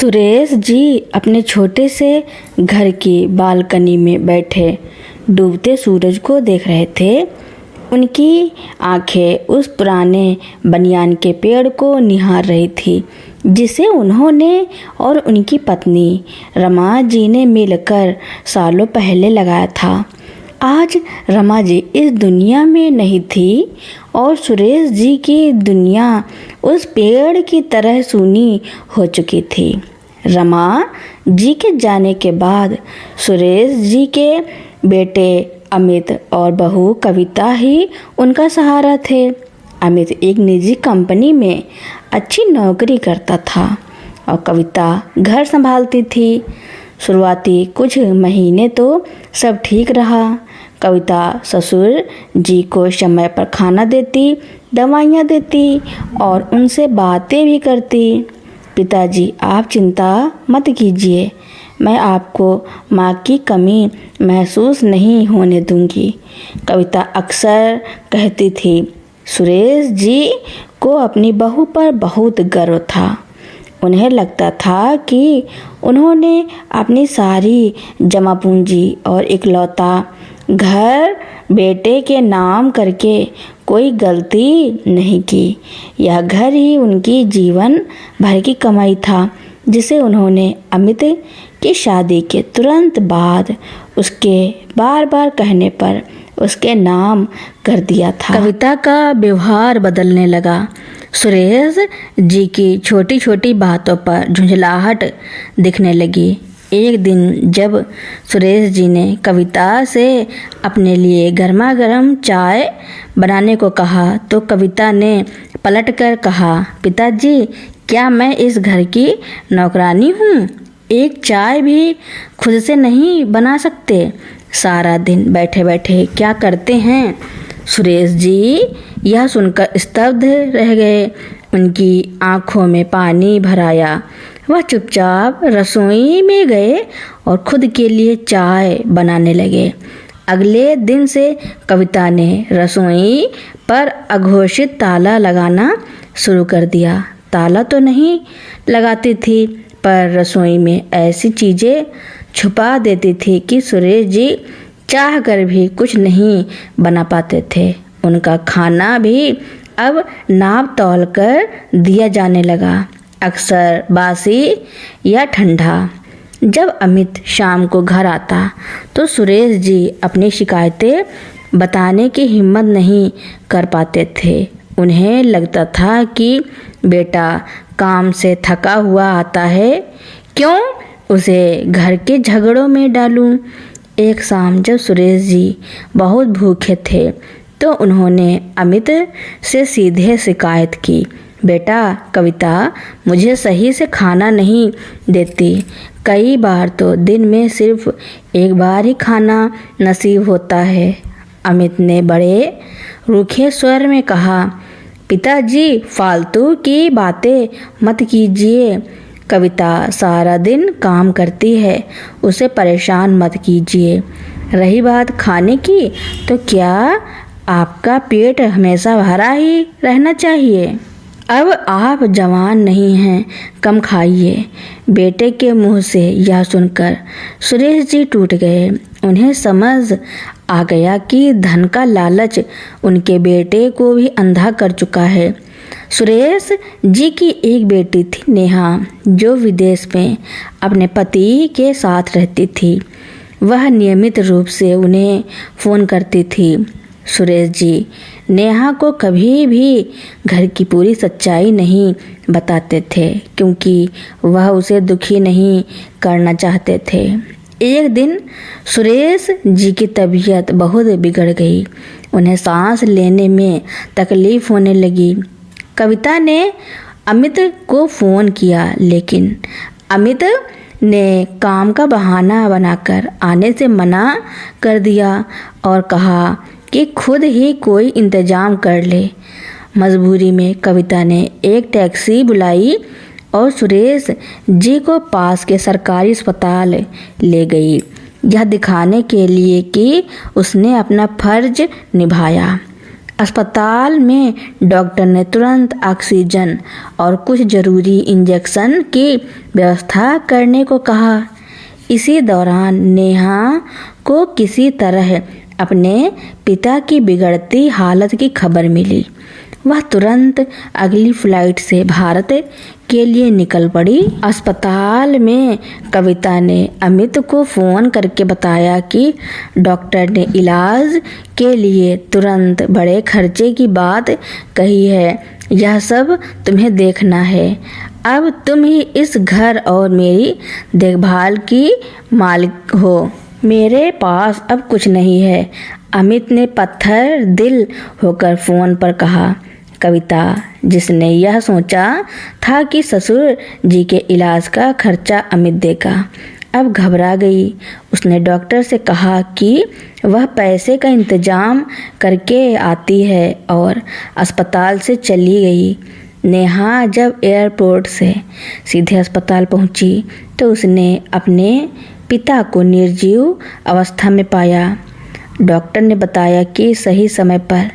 सुरेश जी अपने छोटे से घर की बालकनी में बैठे डूबते सूरज को देख रहे थे। उनकी आंखें उस पुराने बनियान के पेड़ को निहार रही थी जिसे उन्होंने और उनकी पत्नी रमा जी ने मिलकर सालों पहले लगाया था। आज रमा जी इस दुनिया में नहीं थी और सुरेश जी की दुनिया उस पेड़ की तरह सूनी हो चुकी थी। रमा जी के जाने के बाद सुरेश जी के बेटे अमित और बहू कविता ही उनका सहारा थे। अमित एक निजी कंपनी में अच्छी नौकरी करता था और कविता घर संभालती थी। शुरुआती कुछ महीने तो सब ठीक रहा। कविता ससुर जी को समय पर खाना देती, दवाइयाँ देती और उनसे बातें भी करती। पिताजी, आप चिंता मत कीजिए, मैं आपको माँ की कमी महसूस नहीं होने दूंगी, कविता अक्सर कहती थी। सुरेश जी को अपनी बहू पर बहुत गर्व था। उन्हें लगता था कि उन्होंने अपनी सारी जमा पूंजी और इकलौता घर बेटे के नाम करके कोई गलती नहीं की। यह घर ही उनकी जीवन भर की कमाई था जिसे उन्होंने अमित की शादी के तुरंत बाद उसके बार बार कहने पर उसके नाम कर दिया था। कविता का व्यवहार बदलने लगा। सुरेश जी की छोटी छोटी बातों पर झुंझलाहट दिखने लगी। एक दिन जब सुरेश जी ने कविता से अपने लिए गर्मा गर्म चाय बनाने को कहा तो कविता ने पलटकर कहा, पिताजी, क्या मैं इस घर की नौकरानी हूँ? एक चाय भी खुद से नहीं बना सकते? सारा दिन बैठे बैठे क्या करते हैं? सुरेश जी यह सुनकर स्तब्ध रह गए। उनकी आंखों में पानी भर आया। वह चुपचाप रसोई में गए और खुद के लिए चाय बनाने लगे। अगले दिन से कविता ने रसोई पर अघोषित ताला लगाना शुरू कर दिया। ताला तो नहीं लगाती थी पर रसोई में ऐसी चीज़ें छुपा देती थी कि सुरेश जी चाह कर भी कुछ नहीं बना पाते थे। उनका खाना भी अब नाप तौल कर दिया जाने लगा, अक्सर बासी या ठंडा। जब अमित शाम को घर आता तो सुरेश जी अपनी शिकायतें बताने की हिम्मत नहीं कर पाते थे। उन्हें लगता था कि बेटा काम से थका हुआ आता है, क्यों उसे घर के झगड़ों में डालूं। एक शाम जब सुरेश जी बहुत भूखे थे तो उन्होंने अमित से सीधे शिकायत की, बेटा कविता मुझे सही से खाना नहीं देती। कई बार तो दिन में सिर्फ एक बार ही खाना नसीब होता है। अमित ने बड़े रूखे स्वर में कहा, पिताजी फालतू की बातें मत कीजिए। कविता सारा दिन काम करती है, उसे परेशान मत कीजिए। रही बात खाने की, तो क्या आपका पेट हमेशा भरा ही रहना चाहिए? अब आप जवान नहीं हैं, कम खाइए। बेटे के मुंह से यह सुनकर सुरेश जी टूट गए। उन्हें समझ आ गया कि धन का लालच उनके बेटे को भी अंधा कर चुका है। सुरेश जी की एक बेटी थी नेहा, जो विदेश में अपने पति के साथ रहती थी। वह नियमित रूप से उन्हें फ़ोन करती थी। सुरेश जी नेहा को कभी भी घर की पूरी सच्चाई नहीं बताते थे क्योंकि वह उसे दुखी नहीं करना चाहते थे। एक दिन सुरेश जी की तबीयत बहुत बिगड़ गई। उन्हें सांस लेने में तकलीफ होने लगी। कविता ने अमित को फ़ोन किया लेकिन अमित ने काम का बहाना बनाकर आने से मना कर दिया और कहा कि खुद ही कोई इंतजाम कर ले। मजबूरी में कविता ने एक टैक्सी बुलाई और सुरेश जी को पास के सरकारी अस्पताल ले गई, यह दिखाने के लिए कि उसने अपना फर्ज निभाया। अस्पताल में डॉक्टर ने तुरंत ऑक्सीजन और कुछ जरूरी इंजेक्शन की व्यवस्था करने को कहा। इसी दौरान नेहा को किसी तरह अपने पिता की बिगड़ती हालत की खबर मिली। वह तुरंत अगली फ्लाइट से भारत के लिए निकल पड़ी। अस्पताल में कविता ने अमित को फ़ोन करके बताया कि डॉक्टर ने इलाज के लिए तुरंत बड़े खर्चे की बात कही है। यह सब तुम्हें देखना है। अब तुम ही इस घर और मेरी देखभाल की मालिक हो। मेरे पास अब कुछ नहीं है, अमित ने पत्थर दिल होकर फ़ोन पर कहा। कविता, जिसने यह सोचा था कि ससुर जी के इलाज का खर्चा अमित देगा, अब घबरा गई। उसने डॉक्टर से कहा कि वह पैसे का इंतजाम करके आती है और अस्पताल से चली गई। नेहा जब एयरपोर्ट से सीधे अस्पताल पहुंची तो उसने अपने पिता को निर्जीव अवस्था में पाया। डॉक्टर ने बताया कि सही समय पर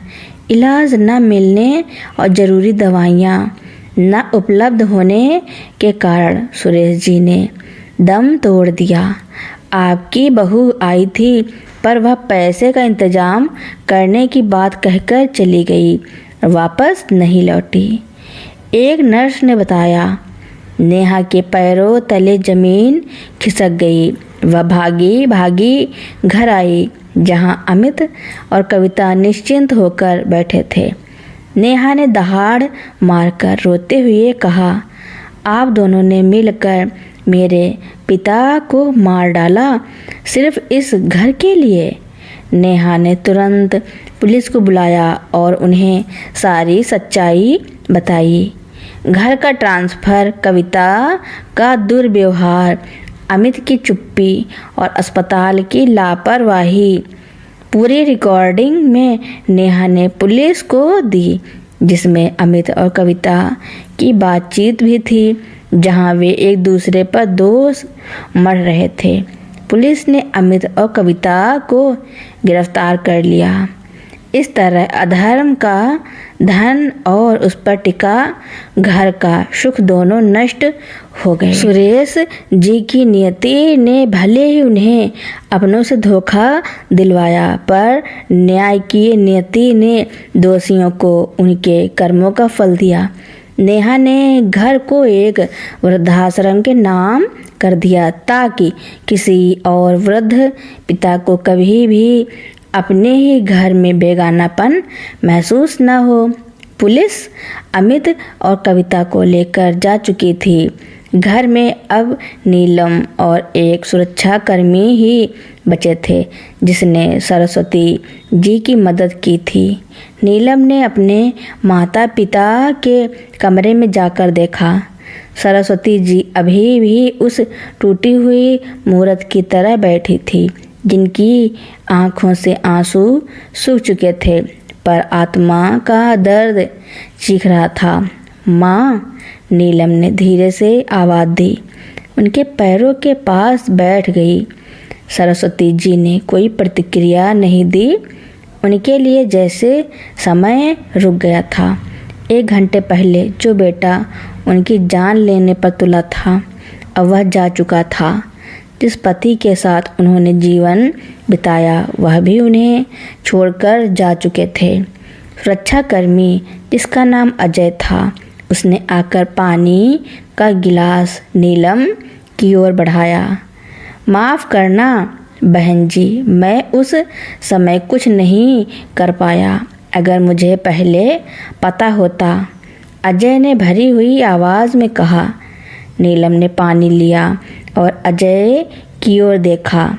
इलाज न मिलने और ज़रूरी दवाइयाँ न उपलब्ध होने के कारण सुरेश जी ने दम तोड़ दिया। आपकी बहू आई थी पर वह पैसे का इंतजाम करने की बात कहकर चली गई, वापस नहीं लौटी। एक नर्स ने बताया। नेहा के पैरों तले जमीन खिसक गई। वह भागी भागी घर आई जहां अमित और कविता निश्चिंत होकर बैठे थे। नेहा ने दहाड़ मारकर रोते हुए कहा, आप दोनों ने मिलकर मेरे पिता को मार डाला, सिर्फ इस घर के लिए। नेहा ने तुरंत पुलिस को बुलाया और उन्हें सारी सच्चाई बताई। घर का ट्रांसफ़र, कविता का दुर्व्यवहार, अमित की चुप्पी और अस्पताल की लापरवाही, पूरी रिकॉर्डिंग में नेहा ने पुलिस को दी, जिसमें अमित और कविता की बातचीत भी थी, जहां वे एक दूसरे पर दोष मढ़ रहे थे। पुलिस ने अमित और कविता को गिरफ्तार कर लिया। इस तरह अधर्म का धन और उस पर टिका घर का सुख दोनों नष्ट हो गए। सुरेश जी की नियति ने भले ही उन्हें अपनों से धोखा दिलवाया, पर न्याय की नियति ने दोषियों को उनके कर्मों का फल दिया। नेहा ने घर को एक वृद्धाश्रम के नाम कर दिया ताकि किसी और वृद्ध पिता को कभी भी अपने ही घर में बेगानापन महसूस न हो। पुलिस अमित और कविता को लेकर जा चुकी थी। घर में अब नीलम और एक सुरक्षाकर्मी ही बचे थे, जिसने सरस्वती जी की मदद की थी। नीलम ने अपने माता पिता के कमरे में जाकर देखा। सरस्वती जी अभी भी उस टूटी हुई मूर्त की तरह बैठी थी, जिनकी आँखों से आंसू सूख चुके थे, पर आत्मा का दर्द चीख रहा था। माँ, नीलम ने धीरे से आवाज़ दी। उनके पैरों के पास बैठ गई। सरस्वती जी ने कोई प्रतिक्रिया नहीं दी। उनके लिए जैसे समय रुक गया था। 1 घंटे पहले जो बेटा उनकी जान लेने पर तुला था, अब वह जा चुका था। जिस पति के साथ उन्होंने जीवन बिताया, वह भी उन्हें छोड़कर जा चुके थे। सुरक्षाकर्मी, जिसका नाम अजय था, उसने आकर पानी का गिलास नीलम की ओर बढ़ाया। माफ़ करना बहन जी, मैं उस समय कुछ नहीं कर पाया। अगर मुझे पहले पता होता, अजय ने भरी हुई आवाज़ में कहा। नीलम ने पानी लिया और अजय की ओर देखा।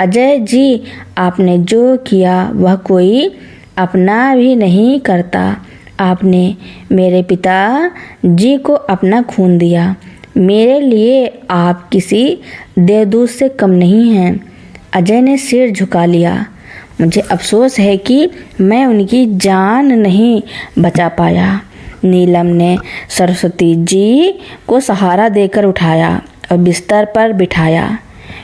अजय जी, आपने जो किया वह कोई अपना भी नहीं करता। आपने मेरे पिता जी को अपना खून दिया। मेरे लिए आप किसी देवदूत से कम नहीं हैं। अजय ने सिर झुका लिया। मुझे अफसोस है कि मैं उनकी जान नहीं बचा पाया। नीलम ने सरस्वती जी को सहारा देकर उठाया और बिस्तर पर बिठाया।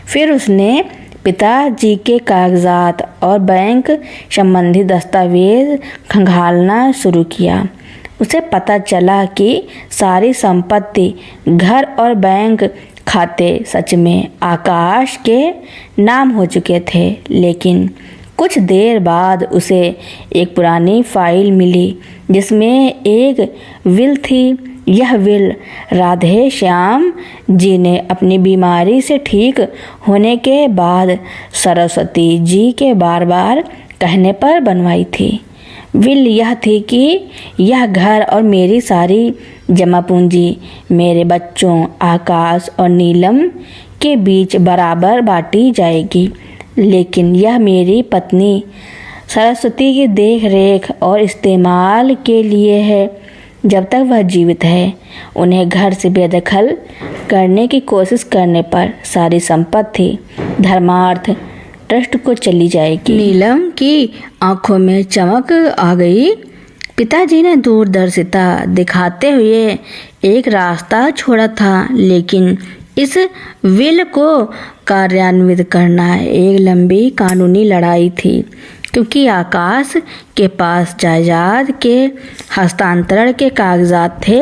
फिर उसने पिताजी के कागजात और बैंक संबंधी दस्तावेज खंगालना शुरू किया। उसे पता चला कि सारी संपत्ति, घर और बैंक खाते सच में आकाश के नाम हो चुके थे। लेकिन कुछ देर बाद उसे एक पुरानी फाइल मिली जिसमें एक विल थी। यह विल राधे श्याम जी ने अपनी बीमारी से ठीक होने के बाद सरस्वती जी के बार बार कहने पर बनवाई थी। विल यह थी कि यह घर और मेरी सारी जमा पूंजी मेरे बच्चों आकाश और नीलम के बीच बराबर बांटी जाएगी, लेकिन यह मेरी पत्नी सरस्वती की देख रेख और इस्तेमाल के लिए है। जब तक वह जीवित है, उन्हें घर से बेदखल करने की कोशिश करने पर सारी संपत्ति धर्मार्थ ट्रस्ट को चली जाएगी। नीलम की आंखों में चमक आ गई। पिताजी ने दूरदर्शिता दिखाते हुए एक रास्ता छोड़ा था, लेकिन इस विल को कार्यान्वित करना एक लंबी कानूनी लड़ाई थी, क्योंकि आकाश के पास जायदाद के हस्तांतरण के कागजात थे।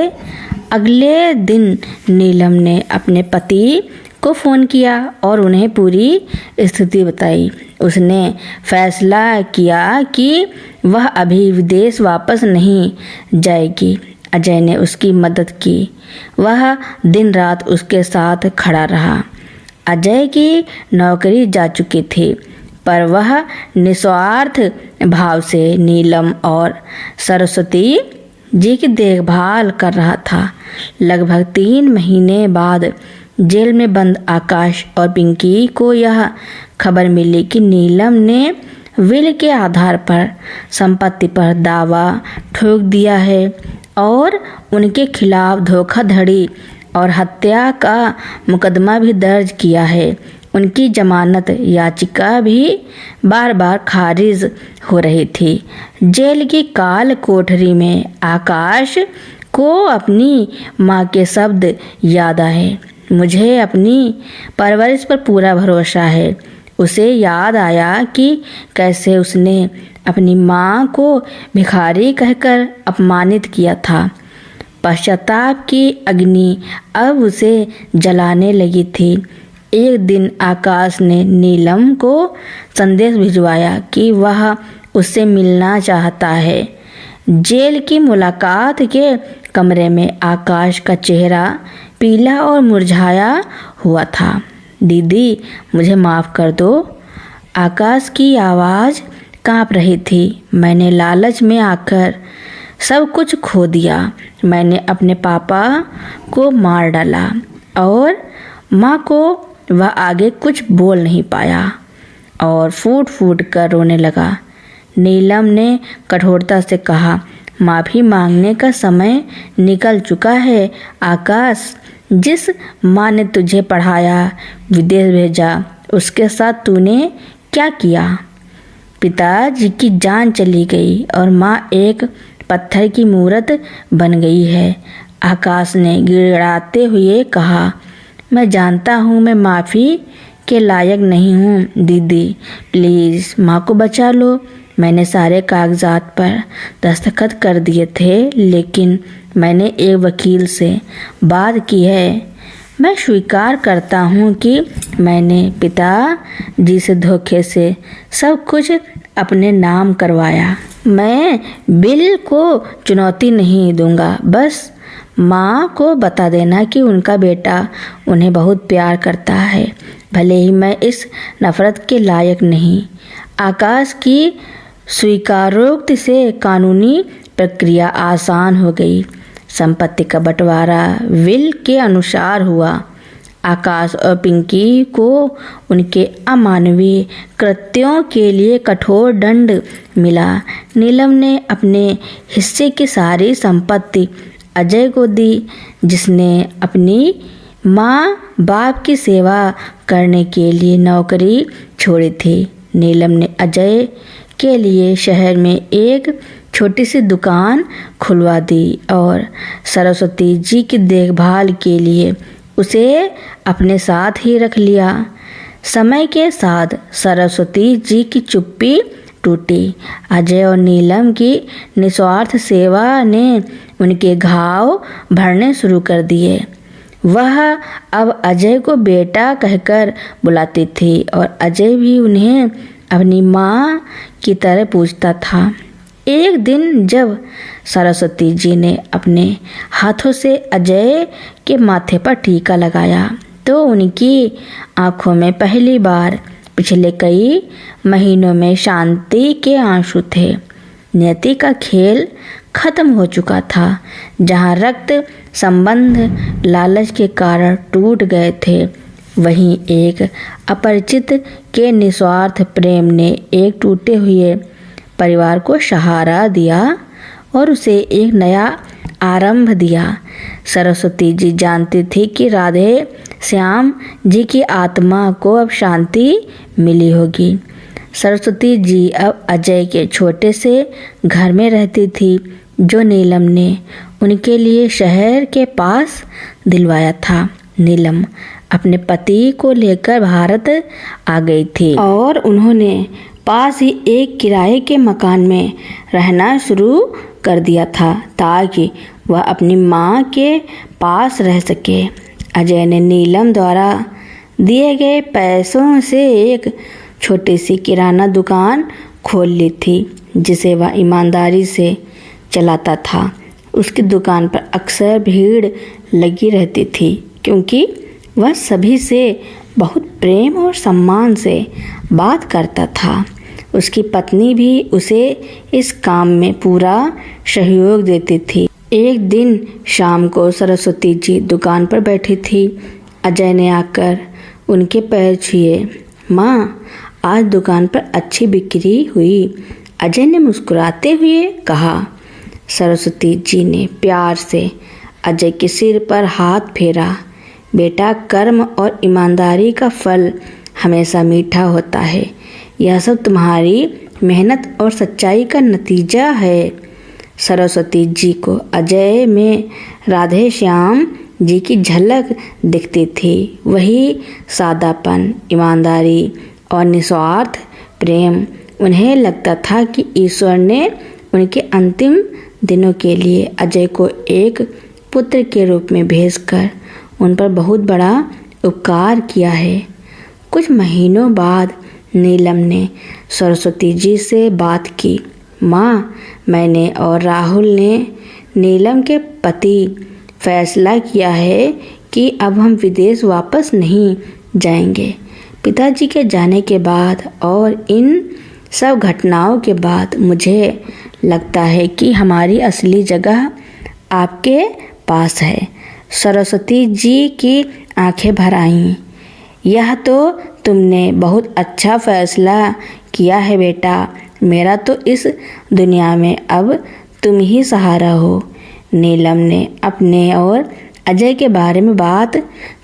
अगले दिन नीलम ने अपने पति को फ़ोन किया और उन्हें पूरी स्थिति बताई। उसने फैसला किया कि वह अभी विदेश वापस नहीं जाएगी। अजय ने उसकी मदद की। वह दिन रात उसके साथ खड़ा रहा। अजय की नौकरी जा चुकी थी, पर वह निस्वार्थ भाव से नीलम और सरस्वती जी की देखभाल कर रहा था। लगभग 3 महीने बाद जेल में बंद आकाश और पिंकी को यह खबर मिली कि नीलम ने विल के आधार पर संपत्ति पर दावा ठोक दिया है और उनके खिलाफ धोखाधड़ी और हत्या का मुकदमा भी दर्ज किया है। उनकी जमानत याचिका भी बार बार खारिज हो रही थी। जेल की काल कोठरी में आकाश को अपनी माँ के शब्द याद आए। मुझे अपनी परवरिश पर पूरा भरोसा है। उसे याद आया कि कैसे उसने अपनी माँ को भिखारी कहकर अपमानित किया था। पश्चाताप की अग्नि अब उसे जलाने लगी थी। एक दिन आकाश ने नीलम को संदेश भिजवाया कि वह उससे मिलना चाहता है। जेल की मुलाकात के कमरे में आकाश का चेहरा पीला और मुरझाया हुआ था। दीदी, मुझे माफ़ कर दो। आकाश की आवाज़ कांप रही थी। मैंने लालच में आकर सब कुछ खो दिया। मैंने अपने पापा को मार डाला और माँ को वह आगे कुछ बोल नहीं पाया और फूट फूट कर रोने लगा। नीलम ने कठोरता से कहा, माफ़ी मांगने का समय निकल चुका है आकाश। जिस माँ ने तुझे पढ़ाया, विदेश भेजा, उसके साथ तूने क्या किया? पिताजी की जान चली गई और माँ एक पत्थर की मूरत बन गई है। आकाश ने गिड़गिड़ाते हुए कहा, मैं जानता हूँ मैं माफ़ी के लायक नहीं हूँ दीदी, प्लीज़ माँ को बचा लो। मैंने सारे कागजात पर दस्तखत कर दिए थे, लेकिन मैंने एक वकील से बात की है। मैं स्वीकार करता हूँ कि मैंने पिताजी से धोखे से सब कुछ अपने नाम करवाया। मैं बिल को चुनौती नहीं दूंगा। बस माँ को बता देना कि उनका बेटा उन्हें बहुत प्यार करता है, भले ही मैं इस नफ़रत के लायक नहीं। आकाश की स्वीकारोक्ति से कानूनी प्रक्रिया आसान हो गई। संपत्ति का बंटवारा विल के अनुसार हुआ। आकाश और पिंकी को उनके अमानवीय कृत्यों के लिए कठोर दंड मिला। नीलम ने अपने हिस्से की सारी संपत्ति अजय को दी, जिसने अपनी माँ बाप की सेवा करने के लिए नौकरी छोड़ी थी। नीलम ने अजय के लिए शहर में एक छोटी सी दुकान खुलवा दी और सरस्वती जी की देखभाल के लिए उसे अपने साथ ही रख लिया। समय के साथ सरस्वती जी की चुप्पी टूटी। अजय और नीलम की निस्वार्थ सेवा ने उनके घाव भरने शुरू कर दिए। वह अब अजय को बेटा कहकर बुलाती थी और अजय भी उन्हें अपनी माँ की तरह पूछता था। एक दिन जब सरस्वती जी ने अपने हाथों से अजय के माथे पर टीका लगाया तो उनकी आंखों में पहली बार पिछले कई महीनों में शांति के आंसू थे। नियति का खेल खत्म हो चुका था। जहाँ रक्त संबंध लालच के कारण टूट गए थे, वहीं एक अपरिचित के निस्वार्थ प्रेम ने एक टूटे हुए परिवार को सहारा दिया और उसे एक नया आरंभ दिया। सरस्वती जी जानती थी कि राधे श्याम जी की आत्मा को अब शांति मिली होगी। सरस्वती जी अब अजय के छोटे से घर में रहती थी जो नीलम ने उनके लिए शहर के पास दिलवाया था। नीलम अपने पति को लेकर भारत आ गई थी और उन्होंने पास ही एक किराए के मकान में रहना शुरू कर दिया था ताकि वह अपनी माँ के पास रह सके। अजय ने नीलम द्वारा दिए गए पैसों से एक छोटी सी किराना दुकान खोल ली थी जिसे वह ईमानदारी से चलाता था। उसकी दुकान पर अक्सर भीड़ लगी रहती थी क्योंकि वह सभी से बहुत प्रेम और सम्मान से बात करता था। उसकी पत्नी भी उसे इस काम में पूरा सहयोग देती थी। एक दिन शाम को सरस्वती जी दुकान पर बैठी थी। अजय ने आकर उनके पैर छुए। माँ, आज दुकान पर अच्छी बिक्री हुई, अजय ने मुस्कुराते हुए कहा। सरस्वती जी ने प्यार से अजय के सिर पर हाथ फेरा। बेटा, कर्म और ईमानदारी का फल हमेशा मीठा होता है। यह सब तुम्हारी मेहनत और सच्चाई का नतीजा है। सरस्वती जी को अजय में राधे श्याम जी की झलक दिखती थी। वही सादापन, ईमानदारी और निस्वार्थ प्रेम। उन्हें लगता था कि ईश्वर ने उनके अंतिम दिनों के लिए अजय को एक पुत्र के रूप में भेजकर उन पर बहुत बड़ा उपकार किया है। कुछ महीनों बाद नीलम ने सरस्वती जी से बात की। माँ, मैंने और राहुल ने नीलम के पति फैसला किया है कि अब हम विदेश वापस नहीं जाएंगे। पिताजी के जाने के बाद और इन सब घटनाओं के बाद मुझे लगता है कि हमारी असली जगह आपके पास है। सरस्वती जी की आंखें भर आईं। यह तो तुमने बहुत अच्छा फैसला किया है बेटा। मेरा तो इस दुनिया में अब तुम ही सहारा हो। नीलम ने अपने और अजय के बारे में बात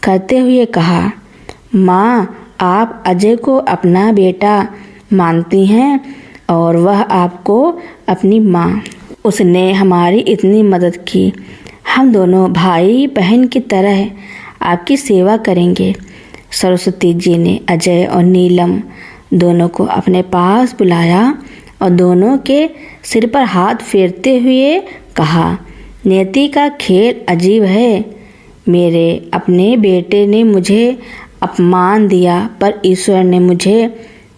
करते हुए कहा। माँ, आप अजय को अपना बेटा मानती हैं और वह आपको अपनी माँ। उसने हमारी इतनी मदद की। हम दोनों भाई बहन की तरह आपकी सेवा करेंगे। सरस्वती जी ने अजय और नीलम दोनों को अपने पास बुलाया और दोनों के सिर पर हाथ फेरते हुए कहा। नियति का खेल अजीब है। मेरे अपने बेटे ने मुझे अपमान दिया, पर ईश्वर ने मुझे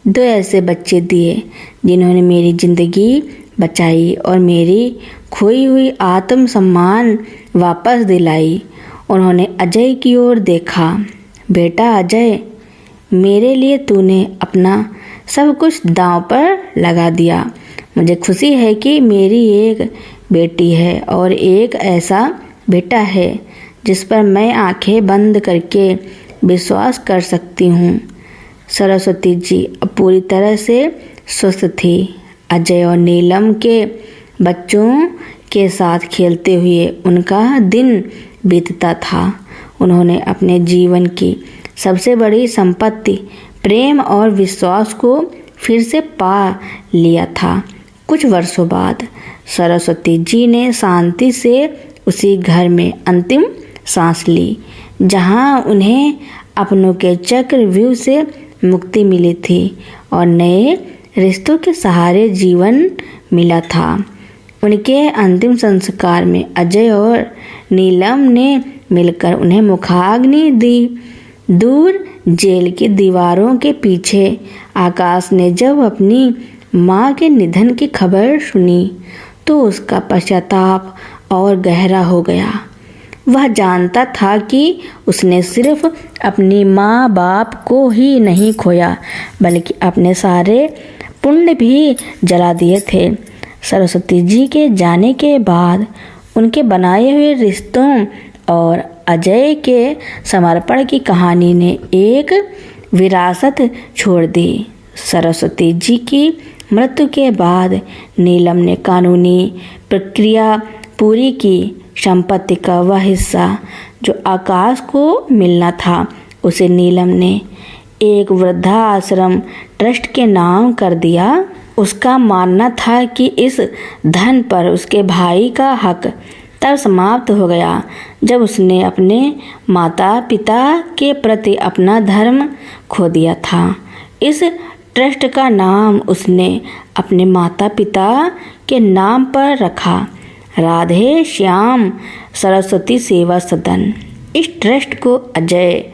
2 ऐसे बच्चे दिए जिन्होंने मेरी जिंदगी बचाई और मेरी खोई हुई आत्मसम्मान वापस दिलाई। उन्होंने अजय की ओर देखा। बेटा अजय, मेरे लिए तूने अपना सब कुछ दांव पर लगा दिया। मुझे खुशी है कि मेरी एक बेटी है और एक ऐसा बेटा है जिस पर मैं आंखें बंद करके विश्वास कर सकती हूँ। सरस्वती जी अब पूरी तरह से स्वस्थ थी। अजय और नीलम के बच्चों के साथ खेलते हुए उनका दिन बीतता था। उन्होंने अपने जीवन की सबसे बड़ी संपत्ति प्रेम और विश्वास को फिर से पा लिया था। कुछ वर्षों बाद सरस्वती जी ने शांति से उसी घर में अंतिम सांस ली जहां उन्हें अपनों के चक्रव्यूह से मुक्ति मिली थी और नए रिश्तों के सहारे जीवन मिला था। उनके अंतिम संस्कार में अजय और नीलम ने मिलकर उन्हें मुखाग्नि दी। दूर जेल की दीवारों के पीछे आकाश ने जब अपनी माँ के निधन की खबर सुनी तो उसका पश्चाताप और गहरा हो गया। वह जानता था कि उसने सिर्फ अपनी माँ बाप को ही नहीं खोया बल्कि अपने सारे पुण्य भी जला दिए थे। सरस्वती जी के जाने के बाद उनके बनाए हुए रिश्तों और अजय के समर्पण की कहानी ने एक विरासत छोड़ दी। सरस्वती जी की मृत्यु के बाद नीलम ने कानूनी प्रक्रिया पूरी की। संपत्ति का वह हिस्सा जो आकाश को मिलना था उसे नीलम ने एक वृद्धाश्रम ट्रस्ट के नाम कर दिया। उसका मानना था कि इस धन पर उसके भाई का हक तब समाप्त हो गया जब उसने अपने माता पिता के प्रति अपना धर्म खो दिया था। इस ट्रस्ट का नाम उसने अपने माता पिता के नाम पर रखा, राधे श्याम सरस्वती सेवा सदन। इस ट्रस्ट को अजय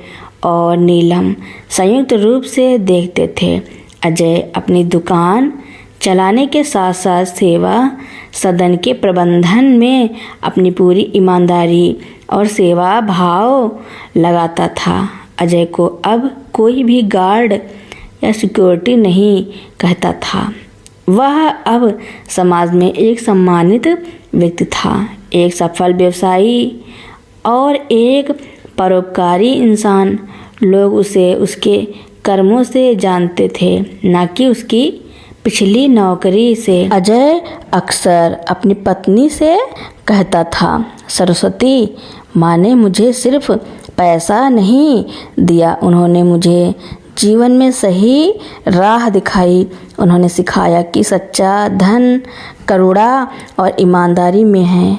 और नीलम संयुक्त रूप से देखते थे। अजय अपनी दुकान चलाने के साथ साथ सेवा सदन के प्रबंधन में अपनी पूरी ईमानदारी और सेवा भाव लगाता था। अजय को अब कोई भी गार्ड या सिक्योरिटी नहीं कहता था। वह अब समाज में एक सम्मानित व्यक्ति था, एक सफल व्यवसायी और एक परोपकारी इंसान। लोग उसे उसके कर्मों से जानते थे, न कि उसकी पिछली नौकरी से। अजय अक्सर अपनी पत्नी से कहता था, सरस्वती माँ ने मुझे सिर्फ पैसा नहीं दिया, उन्होंने मुझे जीवन में सही राह दिखाई। उन्होंने सिखाया कि सच्चा धन करुणा और ईमानदारी में है।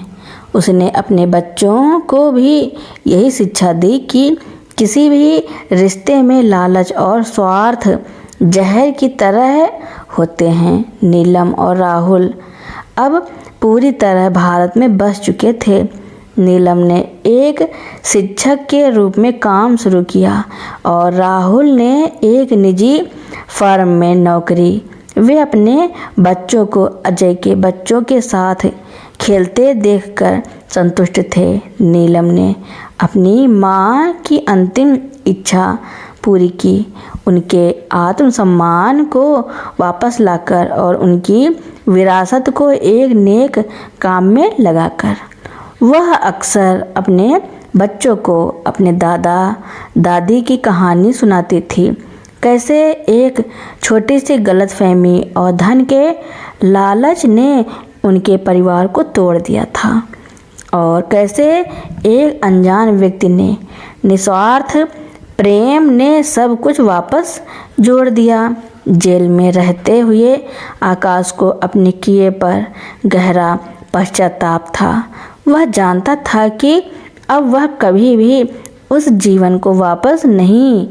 उसने अपने बच्चों को भी यही शिक्षा दी कि किसी भी रिश्ते में लालच और स्वार्थ जहर की तरह होते हैं। नीलम और राहुल अब पूरी तरह भारत में बस चुके थे। नीलम ने एक शिक्षक के रूप में काम शुरू किया और राहुल ने एक निजी फर्म में नौकरी। वे अपने बच्चों को अजय के बच्चों के साथ खेलते देखकर संतुष्ट थे। नीलम ने अपनी माँ की अंतिम इच्छा पूरी की, उनके आत्मसम्मान को वापस लाकर और उनकी विरासत को एक नेक काम में लगाकर। वह अक्सर अपने बच्चों को अपने दादा दादी की कहानी सुनाती थी, कैसे एक छोटी सी गलतफहमी और धन के लालच ने उनके परिवार को तोड़ दिया था और कैसे एक अनजान व्यक्ति ने निस्वार्थ प्रेम ने सब कुछ वापस जोड़ दिया। जेल में रहते हुए आकाश को अपने किए पर गहरा पश्चाताप था। वह जानता था कि अब वह कभी भी उस जीवन को वापस नहीं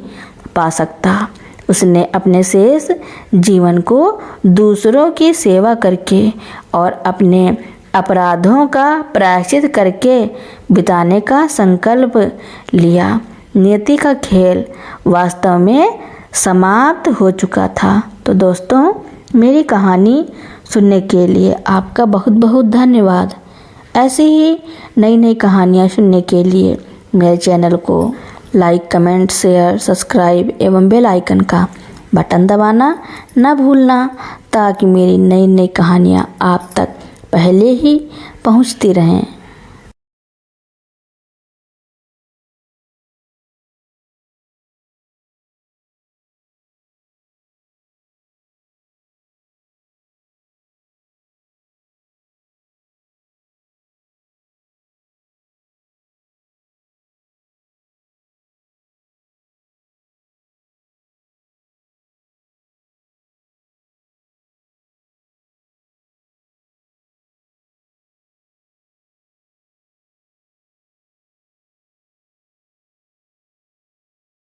पा सकता। उसने अपने शेष जीवन को दूसरों की सेवा करके और अपने अपराधों का प्रायश्चित करके बिताने का संकल्प लिया। नियति का खेल वास्तव में समाप्त हो चुका था। तो दोस्तों, मेरी कहानी सुनने के लिए आपका बहुत बहुत धन्यवाद। ऐसी ही नई नई कहानियाँ सुनने के लिए मेरे चैनल को लाइक, कमेंट, शेयर, सब्सक्राइब एवं बेल आइकन का बटन दबाना न भूलना, ताकि मेरी नई नई कहानियाँ आप तक पहले ही पहुँचती रहें।